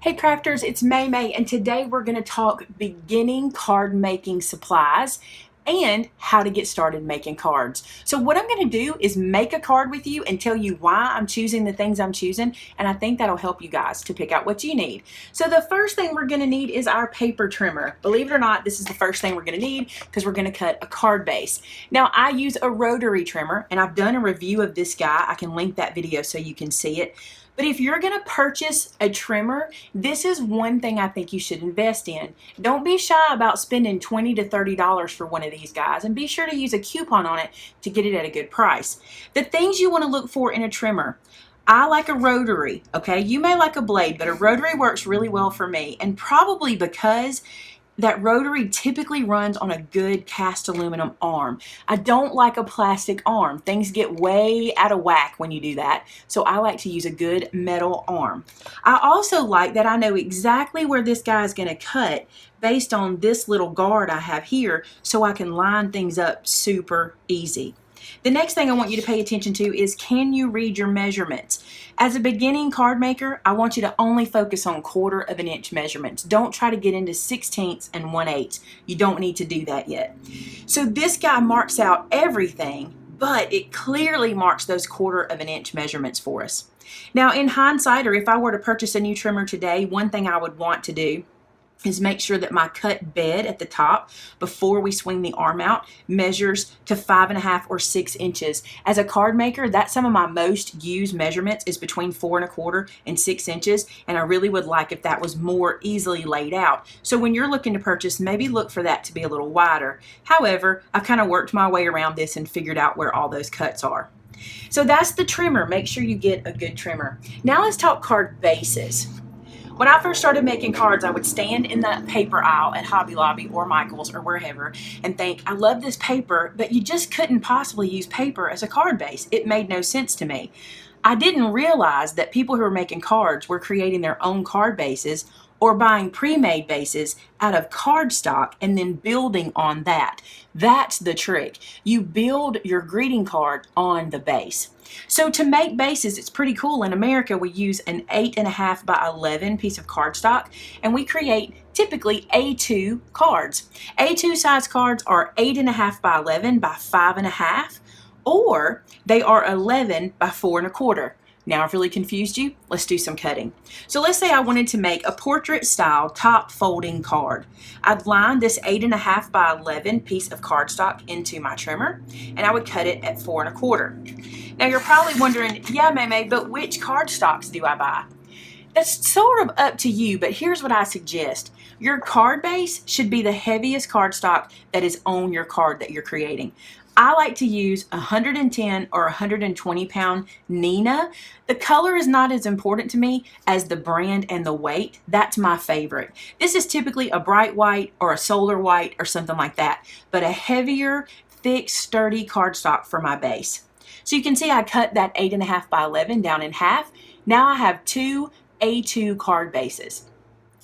Hey crafters, it's Maymay, and today we're going to talk beginning card making supplies and how to get started making cards. So what I'm going to do is make a card with you and tell you why I'm choosing the things I'm choosing, and I think that'll help you guys to pick out what you need. So the first thing we're going to need is our paper trimmer. Believe it or not, this is the first thing we're going to need because we're going to cut a card base. Now I use a rotary trimmer, and I've done a review of this guy. I can link that video so you can see it. But if you're going to purchase a trimmer, this is one thing I think you should invest in. Don't be shy about spending $20 to $30 for one of these guys, and be sure to use a coupon on it to get it at a good price. The things you want to look for in a trimmer: I like a rotary, okay? You may like a blade, but a rotary works really well for me, and probably because that rotary typically runs on a good cast aluminum arm. I don't like a plastic arm. Things get way out of whack when you do that, so I like to use a good metal arm. I also like that I know exactly where this guy is going to cut based on this little guard I have here, so I can line things up super easy. The next thing I want you to pay attention to is, can you read your measurements? As a beginning card maker, I want you to only focus on 1/4 of an inch measurements. Don't try to get into 1/16 and 1/8. You don't need to do that yet. So this guy marks out everything, but it clearly marks those 1/4 of an inch measurements for us. Now in hindsight, or if I were to purchase a new trimmer today, one thing I would want to do is make sure that my cut bed at the top, before we swing the arm out, measures to 5.5 or 6 inches. As a card maker, that's some of my most used measurements, is between 4.25 and 6 inches, and I really would like if that was more easily laid out. So when you're looking to purchase, maybe look for that to be a little wider. However, I've kind of worked my way around this and figured out where all those cuts are. So that's the trimmer. Make sure you get a good trimmer. Now let's talk card bases. When I first started making cards, I would stand in the paper aisle at Hobby Lobby or Michael's or wherever and think, I love this paper, but you just couldn't possibly use paper as a card base. It made no sense to me. I didn't realize that people who were making cards were creating their own card bases or buying pre-made bases out of cardstock and then building on that. That's the trick. You build your greeting card on the base. So to make bases, it's pretty cool. In America, we use an 8.5 by 11 piece of cardstock, and we create typically A2 cards. A2 size cards are 8.5 by 11 by 5.5, or they are 11 by 4.25. Now I've really confused you. Let's do some cutting. So let's say I wanted to make a portrait style top folding card. I'd line this 8.5 by 11 piece of cardstock into my trimmer, and I would cut it at 4.25. Now you're probably wondering, yeah, Maymay, but which cardstocks do I buy? That's sort of up to you, but here's what I suggest. Your card base should be the heaviest cardstock that is on your card that you're creating. I like to use 110 or 120 pound Nina. The color is not as important to me as the brand and the weight. That's my favorite. This is typically a bright white or a solar white or something like that, but a heavier, thick, sturdy cardstock for my base. So you can see I cut that 8.5 by 11 down in half. Now I have two A2 card bases.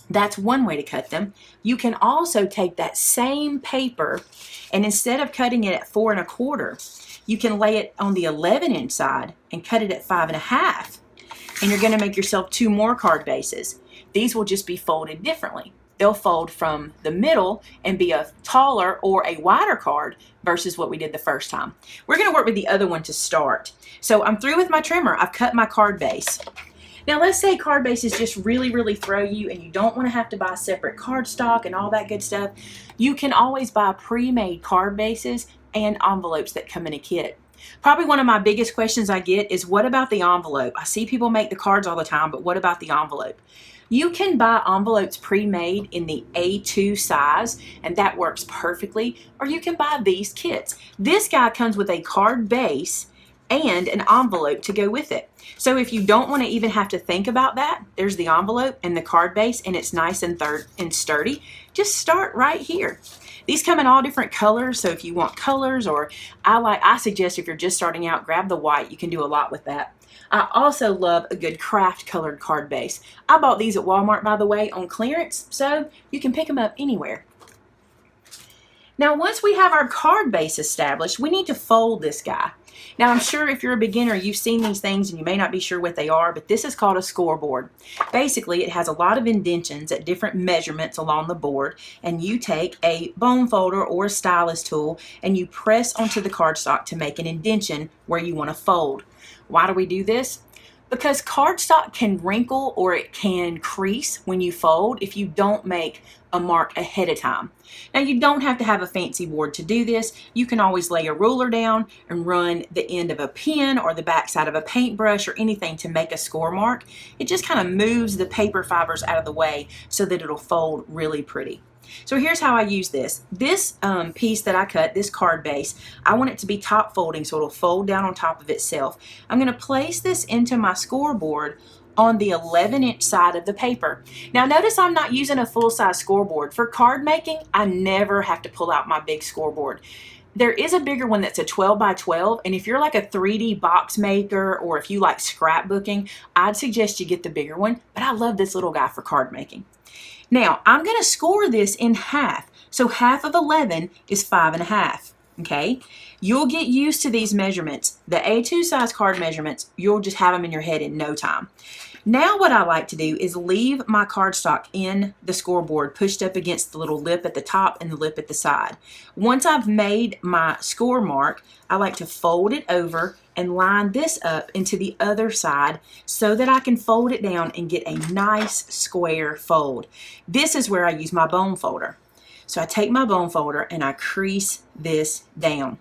That's one way to cut them. You can also take that same paper, and instead of cutting it at 4.25, you can lay it on the 11-inch side and cut it at 5.5. And you're going to make yourself two more card bases. These will just be folded differently. They'll fold from the middle and be a taller or a wider card versus what we did the first time. We're going to work with the other one to start. So I'm through with my trimmer. I've cut my card base. Now let's say card bases just really throw you and you don't want to have to buy separate cardstock and all that good stuff. You can always buy pre-made card bases and envelopes that come in a kit. Probably one of my biggest questions I get is, what about the envelope? I see people make the cards all the time, but what about the envelope? You can buy envelopes pre-made in the A2 size, and that works perfectly, or you can buy these kits. This guy comes with a card base and an envelope to go with it. So if you don't want to even have to think about that, there's the envelope and the card base, and it's nice and sturdy. Just start right here. These come in all different colors, so if you want colors, or I suggest if you're just starting out, grab the white. You can do a lot with that. I also love a good craft colored card base. I bought these at Walmart, by the way, on clearance, so you can pick them up anywhere. Now once we have our card base established, we need to fold this guy. Now, I'm sure if you're a beginner, you've seen these things and you may not be sure what they are, but this is called a scoreboard. Basically, it has a lot of indentions at different measurements along the board, and you take a bone folder or a stylus tool and you press onto the cardstock to make an indention where you want to fold. Why do we do this? Because cardstock can wrinkle or it can crease when you fold if you don't make a mark ahead of time. Now, you don't have to have a fancy board to do this. You can always lay a ruler down and run the end of a pen or the backside of a paintbrush or anything to make a score mark. It just kind of moves the paper fibers out of the way so that it'll fold really pretty. So here's how I use this. This piece that I cut, this card base, I want it to be top folding so it'll fold down on top of itself. I'm going to place this into my scoreboard on the 11-inch side of the paper. Now notice I'm not using a full-size scoreboard. For card making, I never have to pull out my big scoreboard. There is a bigger one that's a 12 by 12, and if you're like a 3D box maker or if you like scrapbooking, I'd suggest you get the bigger one, but I love this little guy for card making. Now, I'm going to score this in half. So half of 11 is 5.5, okay? You'll get used to these measurements. The A2 size card measurements, you'll just have them in your head in no time. Now what I like to do is leave my cardstock in the scoreboard pushed up against the little lip at the top and the lip at the side. Once I've made my score mark, I like to fold it over and line this up into the other side so that I can fold it down and get a nice square fold. This is where I use my bone folder. So I take my bone folder and I crease this down.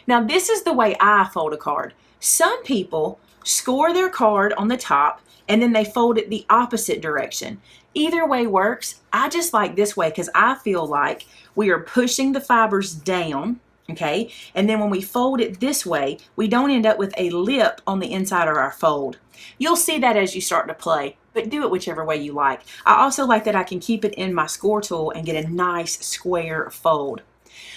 Now this is the way I fold a card. Some people score their card on the top and then they fold it the opposite direction. Either way works. I just like this way because I feel like we are pushing the fibers down, okay? And then when we fold it this way, we don't end up with a lip on the inside of our fold. You'll see that as you start to play, but do it whichever way you like. I also like that I can keep it in my score tool and get a nice square fold.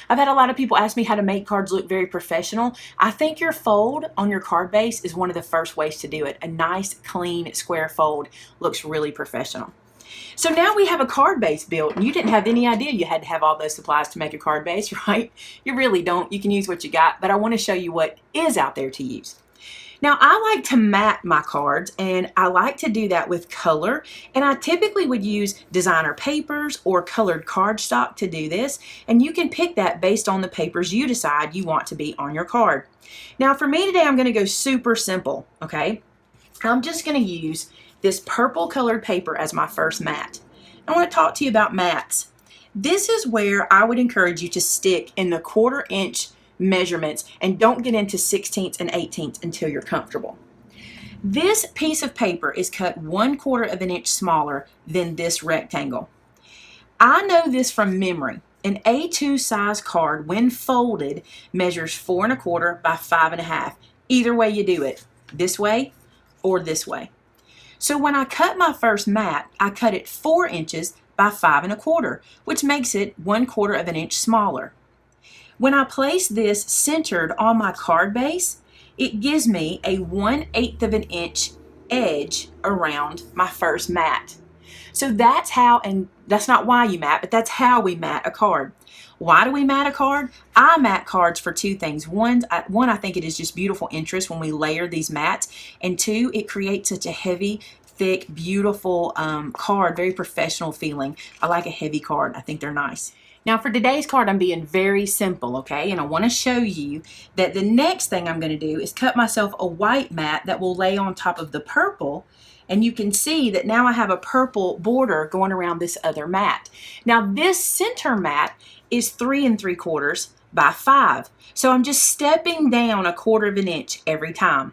I've had a lot of people ask me how to make cards look very professional. I think your fold on your card base is one of the first ways to do it. A nice, clean, square fold looks really professional. So now we have a card base built, and you didn't have any idea you had to have all those supplies to make a card base, right? You really don't. You can use what you got, but I want to show you what is out there to use. Now, I like to mat my cards, and I like to do that with color, and I typically would use designer papers or colored cardstock to do this, and you can pick that based on the papers you decide you want to be on your card. Now, for me today, I'm going to go super simple, okay? I'm just going to use this purple colored paper as my first mat. I want to talk to you about mats. This is where I would encourage you to stick in the 1/4 inch measurements and don't get into 16ths and 18ths until you're comfortable. This piece of paper is cut 1/4 of an inch smaller than this rectangle. I know this from memory. An A2 size card, when folded, measures 4 1/4 by 5.5. Either way you do it, this way or this way. So when I cut my first mat, I cut it 4 inches by 5 1/4, which makes it 1/4 of an inch smaller. When I place this centered on my card base, it gives me a 1/8 of an inch edge around my first mat. So that's how, and that's not why you mat, but that's how we mat a card. Why do we mat a card? I mat cards for two things. One, I think it is just beautiful interest when we layer these mats, and two, it creates such a heavy, thick, beautiful card, very professional feeling. I like a heavy card. I think they're nice. Now for today's card, I'm being very simple, okay? And I want to show you that the next thing I'm going to do is cut myself a white mat that will lay on top of the purple. And you can see that now I have a purple border going around this other mat. Now this center mat is 3 3/4 by 5. So I'm just stepping down 1/4 of an inch every time.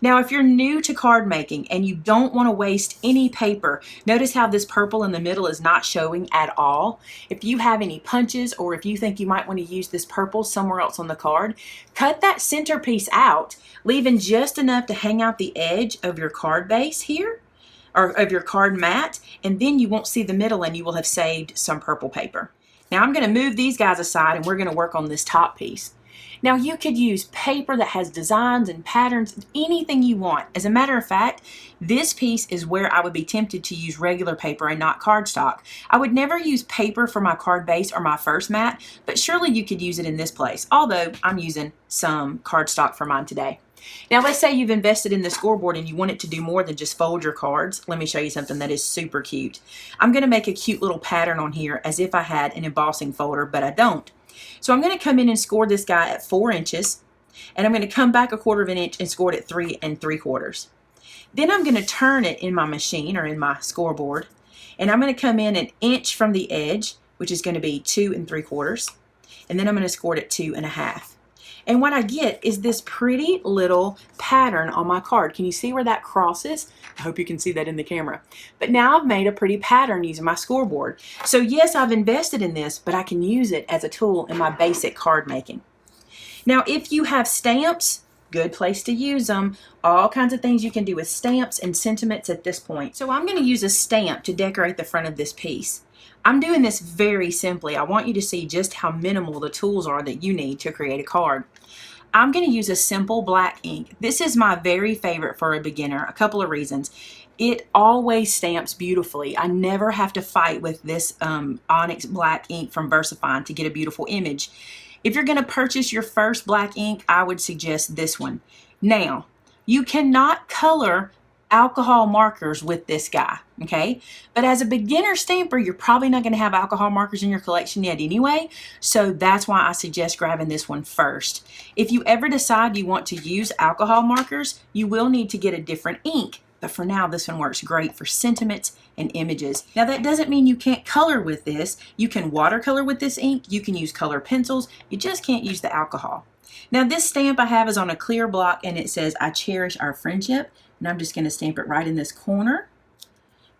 Now, if you're new to card making and you don't want to waste any paper, notice how this purple in the middle is not showing at all. If you have any punches or if you think you might want to use this purple somewhere else on the card, cut that center piece out, leaving just enough to hang out the edge of your card base here, or of your card mat, and then you won't see the middle and you will have saved some purple paper. Now I'm going to move these guys aside and we're going to work on this top piece. Now you could use paper that has designs and patterns, anything you want. As a matter of fact, this piece is where I would be tempted to use regular paper and not cardstock. I would never use paper for my card base or my first mat, but surely you could use it in this place, although I'm using some cardstock for mine today. Now let's say you've invested in the scoreboard and you want it to do more than just fold your cards. Let me show you something that is super cute. I'm going to make a cute little pattern on here as if I had an embossing folder, but I don't. So I'm going to come in and score this guy at 4 inches, and I'm going to come back 1/4 of an inch and score it at 3 3/4. Then I'm going to turn it in my machine or in my scoreboard, and I'm going to come in 1 inch from the edge, which is going to be 2 3/4, and then I'm going to score it at 2 1/2. And what I get is this pretty little pattern on my card. Can you see where that crosses? I hope you can see that in the camera. But now I've made a pretty pattern using my scoreboard. So yes, I've invested in this, but I can use it as a tool in my basic card making. Now, if you have stamps, good place to use them. All kinds of things you can do with stamps and sentiments at this point. So I'm going to use a stamp to decorate the front of this piece. I'm doing this very simply. I want you to see just how minimal the tools are that you need to create a card. I'm going to use a simple black ink. This is my very favorite for a beginner. A couple of reasons. It always stamps beautifully. I never have to fight with this Onyx black ink from VersaFine to get a beautiful image. If you're going to purchase your first black ink, I would suggest this one. Now, you cannot color alcohol markers with this guy, okay? But as a beginner stamper, you're probably not going to have alcohol markers in your collection yet anyway, so that's why I suggest grabbing this one first. If you ever decide you want to use alcohol markers, you will need to get a different ink, but for now, this one works great for sentiments and images. Now, that doesn't mean you can't color with this. You can watercolor with this ink, you can use color pencils, you just can't use the alcohol. Now, this stamp I have is on a clear block, and it says, "I cherish our friendship." And I'm just going to stamp it right in this corner.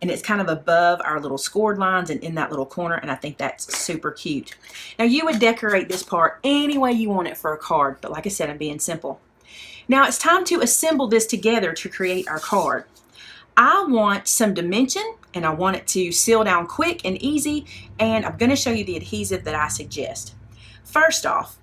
And it's kind of above our little scored lines and in that little corner. And I think that's super cute. Now, you would decorate this part any way you want it for a card. But like I said, I'm being simple. Now, it's time to assemble this together to create our card. I want some dimension, and I want it to seal down quick and easy. And I'm going to show you the adhesive that I suggest. First off,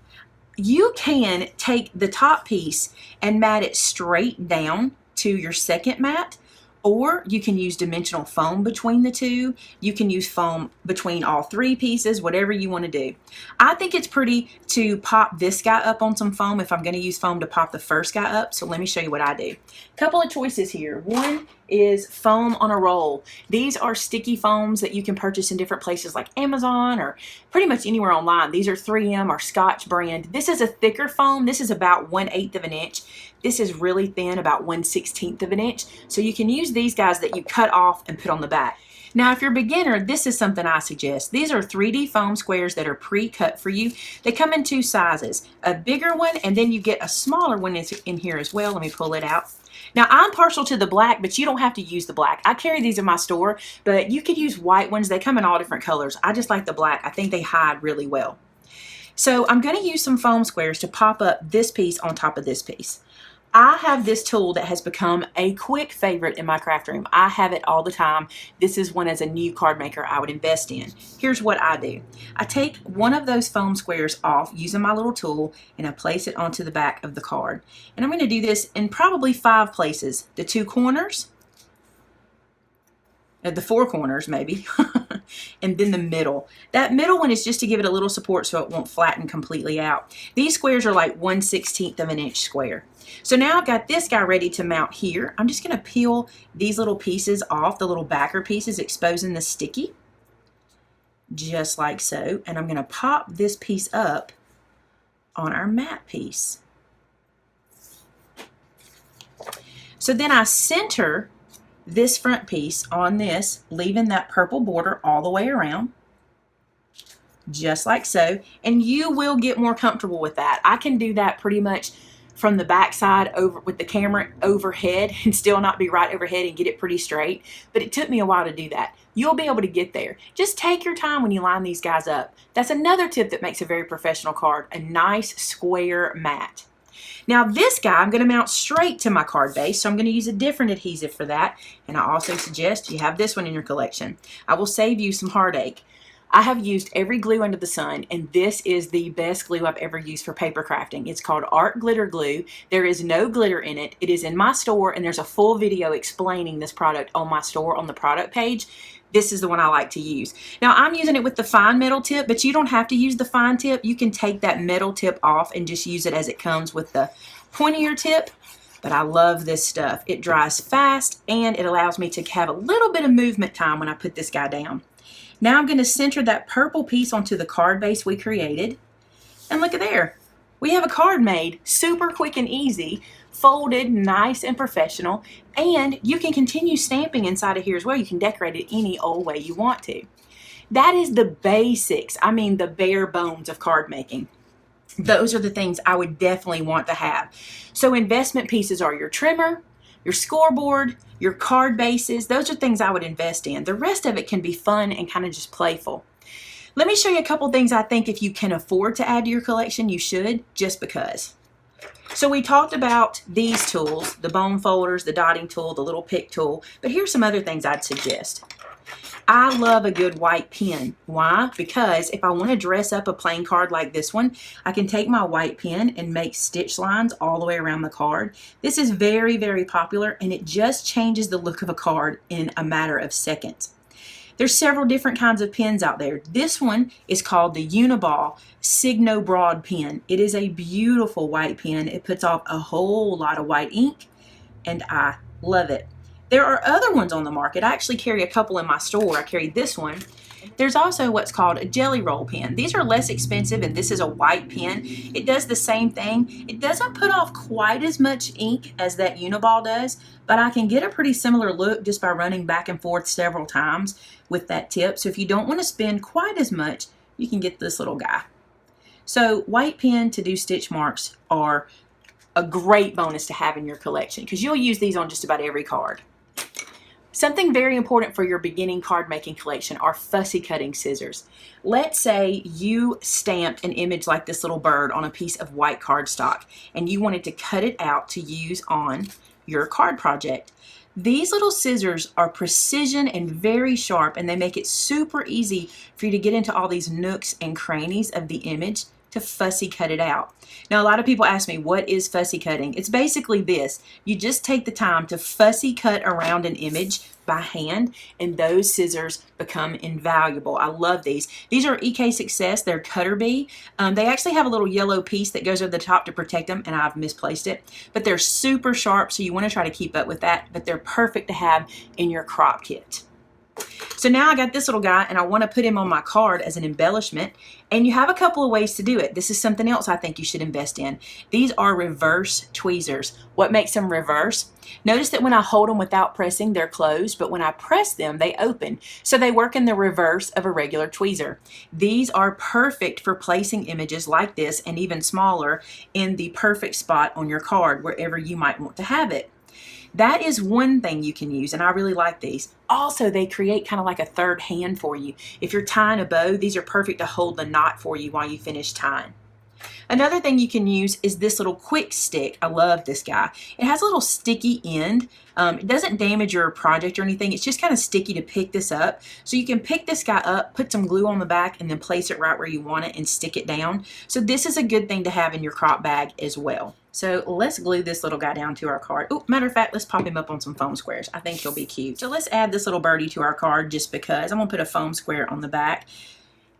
you can take the top piece and mat it straight down to your second mat, or you can use dimensional foam between the two. You can use foam between all 3 pieces, whatever you want to do. I think it's pretty to pop this guy up on some foam if I'm going to use foam to pop the first guy up. So let me show you what I do. Couple of choices here. One is foam on a roll. These are sticky foams that you can purchase in different places like Amazon or pretty much anywhere online. These are 3M or Scotch brand. This is a thicker foam. This is about 1/8 of an inch. This is really thin, about 1/16 of an inch. So you can use these guys that you cut off and put on the back. Now, if you're a beginner, this is something I suggest. These are 3D foam squares that are pre-cut for you. They come in 2 sizes, a bigger one, and then you get a smaller one in here as well. Let me pull it out. Now, I'm partial to the black, but you don't have to use the black. I carry these in my store, but you could use white ones. They come in all different colors. I just like the black. I think they hide really well. So I'm going to use some foam squares to pop up this piece on top of this piece. I have this tool that has become a quick favorite in my craft room. I have it all the time. This is one as a new card maker I would invest in. Here's what I do. I take one of those foam squares off using my little tool, and I place it onto the back of the card. And I'm going to do this in probably 5 places. The 2 corners, the 4 corners maybe, and then the middle. That middle one is just to give it a little support so it won't flatten completely out. These squares are like 1/16 of an inch square. So now I've got this guy ready to mount here. I'm just going to peel these little pieces off, the little backer pieces, exposing the sticky, just like so. And I'm going to pop this piece up on our mat piece. So then I center this front piece on this, leaving that purple border all the way around, just like so. And you will get more comfortable with that. I can do that pretty much from the back side over with the camera overhead and still not be right overhead and get it pretty straight. But it took me a while to do that. You'll be able to get there. Just take your time when you line these guys up. That's another tip that makes a very professional card, a nice square mat. Now this guy I'm going to mount straight to my card base, so I'm going to use a different adhesive for that. And I also suggest you have this one in your collection. I will save you some heartache. I have used every glue under the sun, and this is the best glue I've ever used for paper crafting. It's called Art Glitter Glue. There is no glitter in it. It is in my store, and there's a full video explaining this product on my store on the product page. This is the one I like to use. Now, I'm using it with the fine metal tip, but you don't have to use the fine tip. You can take that metal tip off and just use it as it comes with the pointier tip. But I love this stuff. It dries fast, and it allows me to have a little bit of movement time when I put this guy down. Now I'm going to center that purple piece onto the card base we created. And look at there. We have a card made, super quick and easy, folded, nice and professional, and you can continue stamping inside of here as well. You can decorate it any old way you want to. That is the basics, I mean the bare bones of card making. Those are the things I would definitely want to have. So investment pieces are your trimmer, your scoreboard, your card bases. Those are things I would invest in. The rest of it can be fun and kind of just playful. Let me show you a couple things I think if you can afford to add to your collection, you should, just because. So we talked about these tools, the bone folders, the dotting tool, the little pick tool, but here's some other things I'd suggest. I love a good white pen. Why? Because if I want to dress up a plain card like this one, I can take my white pen and make stitch lines all the way around the card. This is very, very popular, and it just changes the look of a card in a matter of seconds. There's several different kinds of pens out there. This one is called the Uniball Signo Broad pen. It is a beautiful white pen. It puts off a whole lot of white ink, and I love it. There are other ones on the market. I actually carry a couple in my store. I carry this one. There's also what's called a jelly roll pen. These are less expensive, and this is a white pen. It does the same thing. It doesn't put off quite as much ink as that Uniball does, but I can get a pretty similar look just by running back and forth several times with that tip. So if you don't want to spend quite as much, you can get this little guy. So white pen to do stitch marks are a great bonus to have in your collection because you'll use these on just about every card. Something very important for your beginning card making collection are fussy cutting scissors. Let's say you stamped an image like this little bird on a piece of white cardstock and you wanted to cut it out to use on your card project. These little scissors are precision and very sharp, and they make it super easy for you to get into all these nooks and crannies of the image to fussy cut it out. Now, a lot of people ask me, what is fussy cutting? It's basically this. You just take the time to fussy cut around an image by hand, and those scissors become invaluable. I love these. These are EK Success. They're Cutter Bee. They actually have a little yellow piece that goes over the top to protect them, and I've misplaced it. But they're super sharp, so you want to try to keep up with that, but they're perfect to have in your crop kit. So now I got this little guy, and I want to put him on my card as an embellishment, and you have a couple of ways to do it. This is something else I think you should invest in. These are reverse tweezers. What makes them reverse? Notice that when I hold them without pressing, they're closed, but when I press them, they open. So they work in the reverse of a regular tweezer. These are perfect for placing images like this and even smaller in the perfect spot on your card, wherever you might want to have it. That is one thing you can use, and I really like these. Also, they create kind of like a third hand for you. If you're tying a bow, these are perfect to hold the knot for you while you finish tying. Another thing you can use is this little quick stick. I love this guy. It has a little sticky end. It doesn't damage your project or anything. It's just kind of sticky to pick this up. So you can pick this guy up, put some glue on the back, and then place it right where you want it and stick it down. So this is a good thing to have in your crop bag as well. So let's glue this little guy down to our card. Oh, matter of fact, let's pop him up on some foam squares. I think he'll be cute. So let's add this little birdie to our card just because. I'm gonna put a foam square on the back.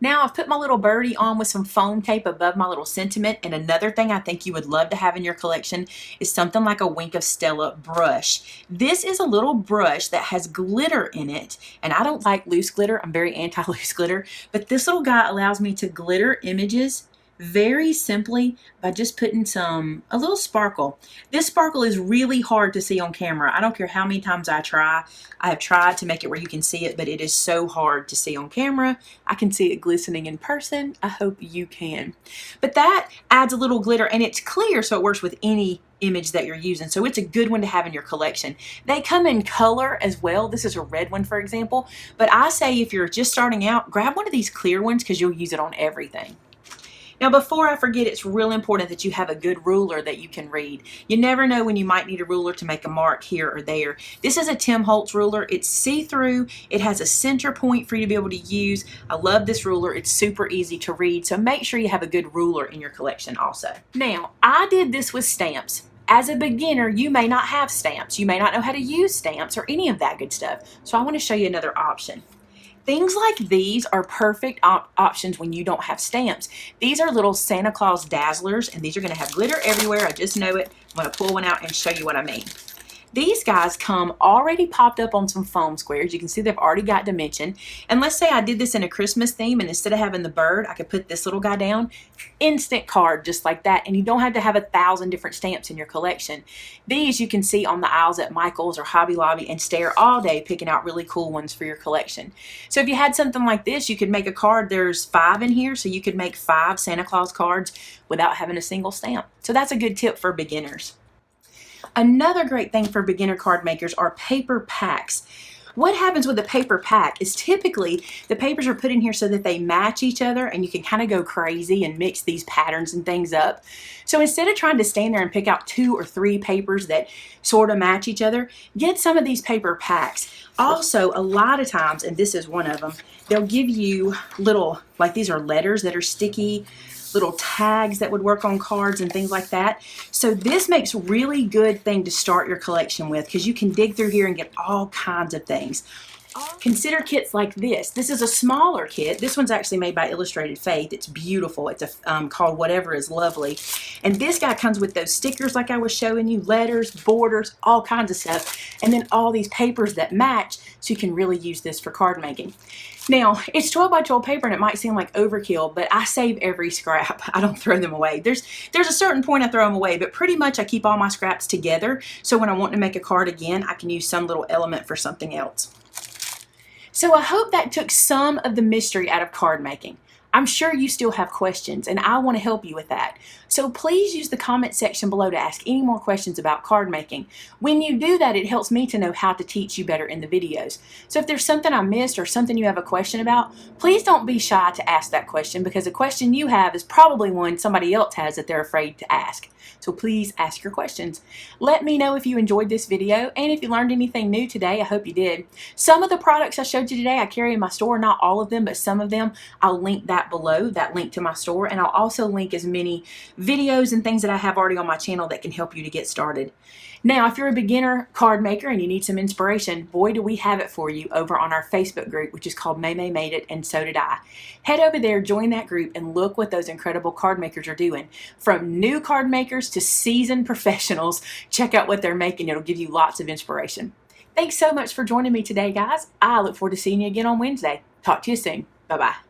Now I've put my little birdie on with some foam tape above my little sentiment, and another thing I think you would love to have in your collection is something like a Wink of Stella brush. This is a little brush that has glitter in it, and I don't like loose glitter. I'm very anti-loose glitter, but this little guy allows me to glitter images very simply by just putting a little sparkle. This sparkle is really hard to see on camera. I don't care how many times I try. I have tried to make it where you can see it, but it is so hard to see on camera. I can see it glistening in person. I hope you can. But that adds a little glitter, and it's clear, so it works with any image that you're using. So it's a good one to have in your collection. They come in color as well. This is a red one, for example. But I say if you're just starting out, grab one of these clear ones because you'll use it on everything. Now, before I forget, it's real important that you have a good ruler that you can read. You never know when you might need a ruler to make a mark here or there. This is a Tim Holtz ruler. It's see-through. It has a center point for you to be able to use. I love this ruler. It's super easy to read, so make sure you have a good ruler in your collection also. Now, I did this with stamps. As a beginner, you may not have stamps. You may not know how to use stamps or any of that good stuff. So I want to show you another option. Things like these are perfect options when you don't have stamps. These are little Santa Claus dazzlers, and these are going to have glitter everywhere. I just know it. I'm going to pull one out and show you what I mean. These guys come already popped up on some foam squares. You can see they've already got dimension. And let's say I did this in a Christmas theme, and instead of having the bird, I could put this little guy down. Instant card just like that. And you don't have to have 1,000 different stamps in your collection. These you can see on the aisles at Michael's or Hobby Lobby and stare all day picking out really cool ones for your collection. So if you had something like this, you could make a card. There's 5 in here, so you could make 5 Santa Claus cards without having a single stamp. So that's a good tip for beginners. Another great thing for beginner card makers are paper packs. What happens with a paper pack is typically the papers are put in here so that they match each other, and you can kind of go crazy and mix these patterns and things up. So instead of trying to stand there and pick out 2 or 3 papers that sort of match each other, get some of these paper packs. Also, a lot of times, and this is one of them, they'll give you little, like these are letters that are sticky, little tags that would work on cards and things like that. So this makes a really good thing to start your collection with, because you can dig through here and get all kinds of things. Consider kits like this. This is a smaller kit. This one's actually made by Illustrated Faith. It's beautiful. It's called Whatever is Lovely. And this guy comes with those stickers like I was showing you, letters, borders, all kinds of stuff. And then all these papers that match, so you can really use this for card making. Now, it's 12 by 12 paper, and it might seem like overkill, but I save every scrap. I don't throw them away. There's a certain point I throw them away, but pretty much I keep all my scraps together, so when I want to make a card again, I can use some little element for something else. So I hope that took some of the mystery out of card making. I'm sure you still have questions, and I want to help you with that. So please use the comment section below to ask any more questions about card making. When you do that, it helps me to know how to teach you better in the videos. So if there's something I missed or something you have a question about, please don't be shy to ask that question, because a question you have is probably one somebody else has that they're afraid to ask. So please ask your questions. Let me know if you enjoyed this video, and if you learned anything new today. I hope you did. Some of the products I showed you today I carry in my store, not all of them, but some of them. I'll link that below, that link to my store, and I'll also link as many videos and things that I have already on my channel that can help you to get started. Now, if you're a beginner card maker and you need some inspiration, boy, do we have it for you over on our Facebook group, which is called Maymay Made It, and so did I. Head over there, join that group, and look what those incredible card makers are doing. From new card makers to seasoned professionals, check out what they're making. It'll give you lots of inspiration. Thanks so much for joining me today, guys. I look forward to seeing you again on Wednesday. Talk to you soon. Bye-bye.